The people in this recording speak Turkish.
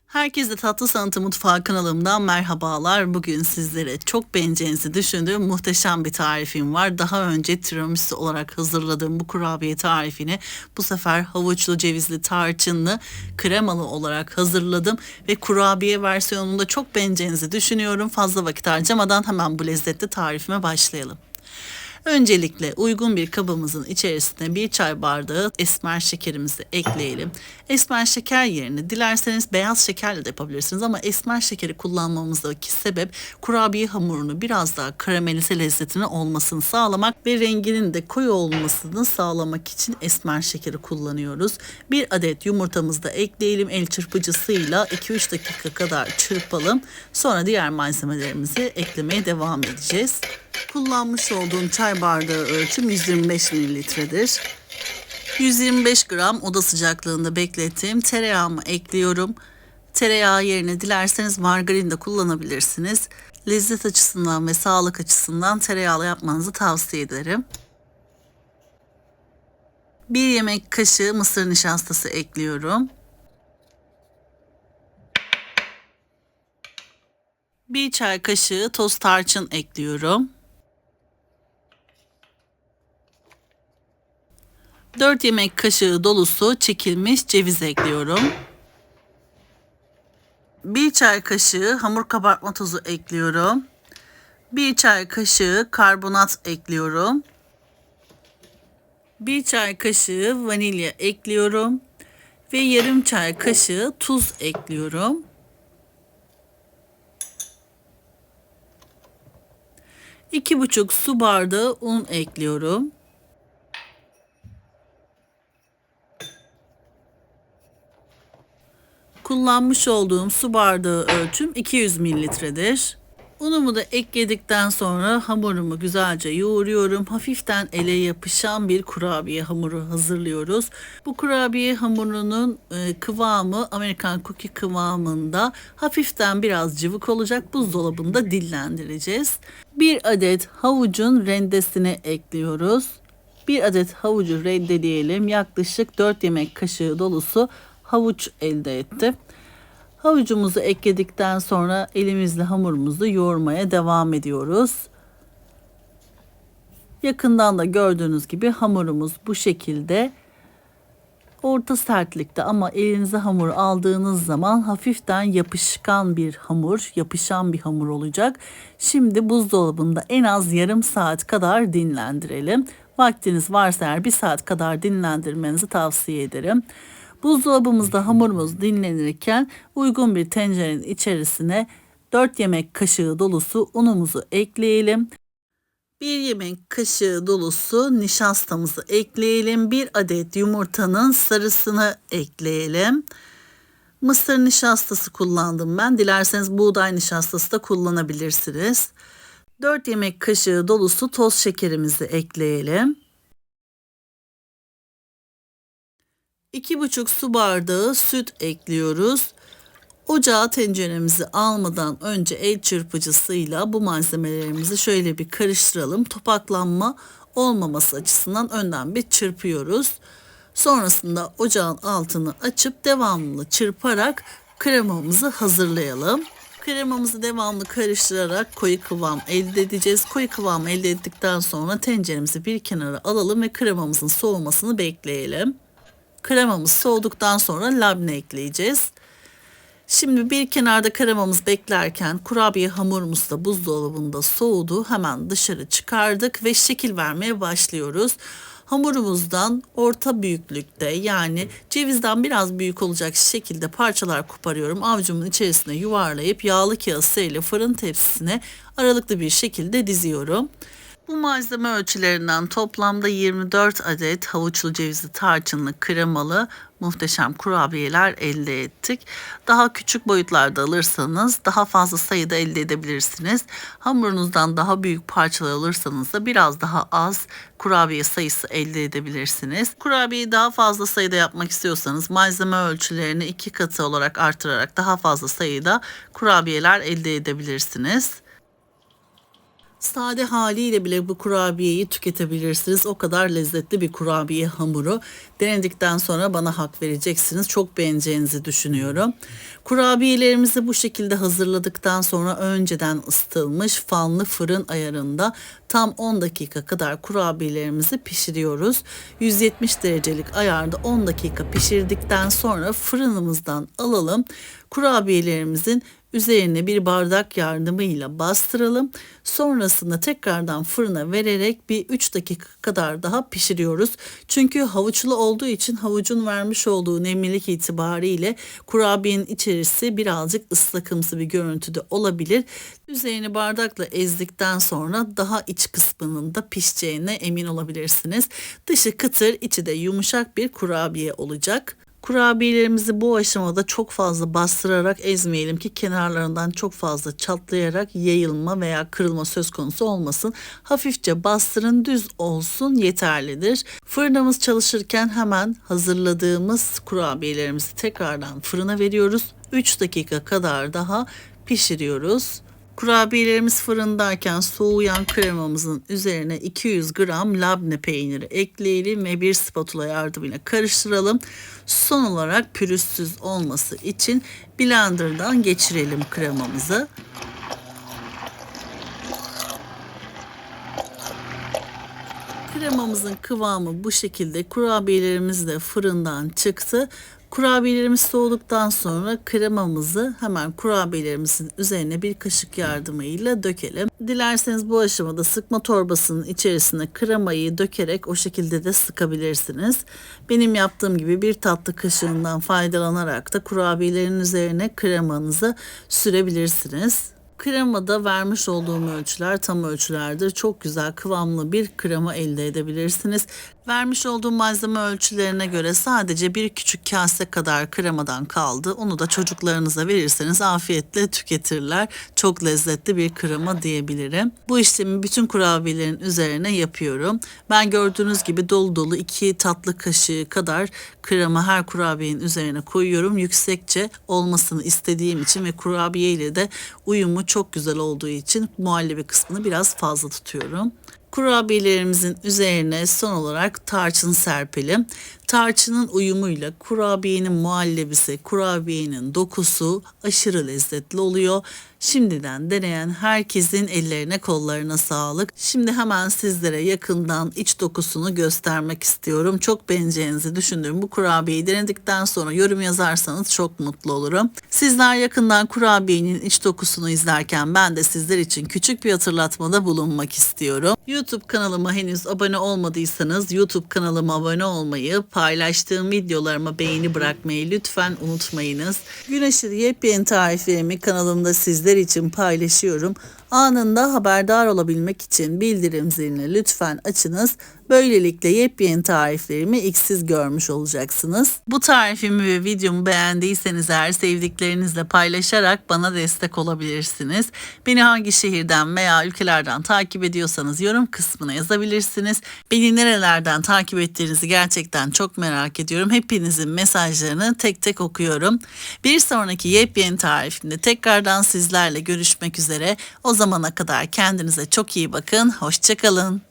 Herkese Tatlı Sanatı Mutfağı kanalımdan merhabalar. Bugün sizlere çok beğeneceğinizi düşündüğüm muhteşem bir tarifim var. Daha önce tiramisu olarak hazırladığım bu kurabiye tarifini bu sefer havuçlu, cevizli, tarçınlı, kremalı olarak hazırladım. Ve kurabiye versiyonunda çok beğeneceğinizi düşünüyorum. Fazla vakit harcamadan hemen bu lezzetli tarifime başlayalım. Öncelikle uygun bir kabımızın içerisine bir çay bardağı esmer şekerimizi ekleyelim. Esmer şeker yerine dilerseniz beyaz şekerle de yapabilirsiniz ama esmer şekeri kullanmamızdaki sebep kurabiye hamurunu biraz daha karamelize lezzetini olmasını sağlamak ve renginin de koyu olmasını sağlamak için esmer şekeri kullanıyoruz. Bir adet yumurtamızı da ekleyelim. El çırpıcısıyla 2-3 dakika kadar çırpalım. Sonra diğer malzemelerimizi eklemeye devam edeceğiz. Kullanmış olduğum çay bardağı ölçüm 125 mililitredir. 125 gram oda sıcaklığında beklettiğim tereyağımı ekliyorum. Tereyağı yerine dilerseniz margarin de kullanabilirsiniz. Lezzet açısından ve sağlık açısından tereyağlı yapmanızı tavsiye ederim. 1 yemek kaşığı mısır nişastası ekliyorum. 1 çay kaşığı toz tarçın ekliyorum. 4 yemek kaşığı dolusu çekilmiş ceviz ekliyorum. 1 çay kaşığı hamur kabartma tozu ekliyorum. 1 çay kaşığı karbonat ekliyorum. 1 çay kaşığı vanilya ekliyorum. Ve yarım çay kaşığı tuz ekliyorum. 2,5 su bardağı un ekliyorum. Kullanmış olduğum su bardağı ölçüm 200 mililitredir. Unumu da ekledikten sonra hamurumu güzelce yoğuruyorum. Hafiften ele yapışan bir kurabiye hamuru hazırlıyoruz. Bu kurabiye hamurunun kıvamı Amerikan cookie kıvamında, hafiften biraz cıvık olacak. Buzdolabında dinlendireceğiz. 1 adet havucun rendesini ekliyoruz. 1 adet havucu rendeleyelim. Yaklaşık 4 yemek kaşığı dolusu havuç elde ettim. Havucumuzu ekledikten sonra elimizle hamurumuzu yoğurmaya devam ediyoruz. Yakından da gördüğünüz gibi hamurumuz bu şekilde orta sertlikte, ama elinize hamur aldığınız zaman hafiften yapışkan bir hamur, yapışan bir hamur olacak. Şimdi buzdolabında en az yarım saat kadar dinlendirelim. Vaktiniz varsa eğer 1 saat kadar dinlendirmenizi tavsiye ederim. Buzdolabımızda hamurumuz dinlenirken uygun bir tencerenin içerisine 4 yemek kaşığı dolusu unumuzu ekleyelim. 1 yemek kaşığı dolusu nişastamızı ekleyelim. 1 adet yumurtanın sarısını ekleyelim. Mısır nişastası kullandım ben. Dilerseniz buğday nişastası da kullanabilirsiniz. 4 yemek kaşığı dolusu toz şekerimizi ekleyelim. 2,5 su bardağı süt ekliyoruz. Ocağa tenceremizi almadan önce el çırpıcısıyla bu malzemelerimizi şöyle bir karıştıralım. Topaklanma olmaması açısından önden bir çırpıyoruz. Sonrasında ocağın altını açıp devamlı çırparak kremamızı hazırlayalım. Kremamızı devamlı karıştırarak koyu kıvam elde edeceğiz. Koyu kıvam elde ettikten sonra tenceremizi bir kenara alalım ve kremamızın soğumasını bekleyelim. Kremamız soğuduktan sonra labne ekleyeceğiz. Şimdi bir kenarda kremamız beklerken kurabiye hamurumuz da buzdolabında soğudu. Hemen dışarı çıkardık ve şekil vermeye başlıyoruz. Hamurumuzdan orta büyüklükte, yani cevizden biraz büyük olacak şekilde parçalar koparıyorum. Avucumun içerisine yuvarlayıp yağlı kağıt seriyle fırın tepsisine aralıklı bir şekilde diziyorum. Bu malzeme ölçülerinden toplamda 24 adet havuçlu, cevizli, tarçınlı, kremalı muhteşem kurabiyeler elde ettik. Daha küçük boyutlarda alırsanız daha fazla sayıda elde edebilirsiniz. Hamurunuzdan daha büyük parçalar alırsanız da biraz daha az kurabiye sayısı elde edebilirsiniz. Kurabiyeyi daha fazla sayıda yapmak istiyorsanız malzeme ölçülerini 2 katı olarak artırarak daha fazla sayıda kurabiyeler elde edebilirsiniz. Sade haliyle bile bu kurabiyeyi tüketebilirsiniz. O kadar lezzetli bir kurabiye hamuru. Denedikten sonra bana hak vereceksiniz. Çok beğeneceğinizi düşünüyorum. Kurabiyelerimizi bu şekilde hazırladıktan sonra önceden ısıtılmış fanlı fırın ayarında tam 10 dakika kadar kurabiyelerimizi pişiriyoruz. 170 derecelik ayarda 10 dakika pişirdikten sonra fırınımızdan alalım. Kurabiyelerimizin üzerine bir bardak yardımıyla bastıralım. Sonrasında tekrardan fırına vererek bir 3 dakika kadar daha pişiriyoruz. Çünkü havuçlu olduğu için havucun vermiş olduğu nemlilik itibariyle kurabiyenin içerisi birazcık ıslakımsı bir görüntüde olabilir. Üzerini bardakla ezdikten sonra daha iç kısmının da pişeceğine emin olabilirsiniz. Dışı kıtır, içi de yumuşak bir kurabiye olacak. Kurabiyelerimizi bu aşamada çok fazla bastırarak ezmeyelim ki kenarlarından çok fazla çatlayarak yayılma veya kırılma söz konusu olmasın. Hafifçe bastırın, düz olsun yeterlidir. Fırınımız çalışırken hemen hazırladığımız kurabiyelerimizi tekrardan fırına veriyoruz. 3 dakika kadar daha pişiriyoruz. Kurabiyelerimiz fırındayken soğuyan kremamızın üzerine 200 gram labne peyniri ekleyelim ve bir spatula yardımıyla karıştıralım. Son olarak pürüzsüz olması için blenderdan geçirelim kremamızı. Kremamızın kıvamı bu şekilde. Kurabiyelerimiz de fırından çıktı. Kurabiyelerimiz soğuduktan sonra kremamızı hemen kurabiyelerimizin üzerine bir kaşık yardımıyla dökelim. Dilerseniz bu aşamada sıkma torbasının içerisine kremayı dökerek o şekilde de sıkabilirsiniz. Benim yaptığım gibi bir tatlı kaşığından faydalanarak da kurabiyelerin üzerine kremanızı sürebilirsiniz. Kremada vermiş olduğum ölçüler tam ölçülerdir. Çok güzel kıvamlı bir krema elde edebilirsiniz. Vermiş olduğum malzeme ölçülerine göre sadece bir küçük kase kadar kremadan kaldı. Onu da çocuklarınıza verirseniz afiyetle tüketirler. Çok lezzetli bir krema diyebilirim. Bu işlemi bütün kurabiyelerin üzerine yapıyorum. Ben gördüğünüz gibi dolu dolu 2 tatlı kaşığı kadar krema her kurabiyenin üzerine koyuyorum. Yüksekçe olmasını istediğim için ve kurabiye ile de uyumu çok güzel olduğu için muhallebi kısmını biraz fazla tutuyorum. Kurabiyelerimizin üzerine son olarak tarçın serpelim. Tarçının uyumuyla kurabiyenin muhallebisi, kurabiyenin dokusu aşırı lezzetli oluyor. Şimdiden deneyen herkesin ellerine kollarına sağlık. Şimdi hemen sizlere yakından iç dokusunu göstermek istiyorum. Çok beğeneceğinizi düşündüğüm bu kurabiyeyi denedikten sonra yorum yazarsanız çok mutlu olurum. Sizler yakından kurabiyenin iç dokusunu izlerken ben de sizler için küçük bir hatırlatmada bulunmak istiyorum. YouTube kanalıma henüz abone olmadıysanız YouTube kanalıma abone olmayı, paylaştığım videolarıma beğeni bırakmayı lütfen unutmayınız. Gün aşırı yepyeni tariflerimi kanalımda sizler için paylaşıyorum. Anında haberdar olabilmek için bildirim zilini lütfen açınız. Böylelikle yepyeni tariflerimi ilk siz görmüş olacaksınız. Bu tarifimi ve videomu beğendiyseniz eğer sevdiklerinizle paylaşarak bana destek olabilirsiniz. Beni hangi şehirden veya ülkelerden takip ediyorsanız yorum kısmına yazabilirsiniz. Beni nerelerden takip ettiğinizi gerçekten çok merak ediyorum. Hepinizin mesajlarını tek tek okuyorum. Bir sonraki yepyeni tarifimde tekrardan sizlerle görüşmek üzere. O zamana kadar kendinize çok iyi bakın. Hoşça kalın.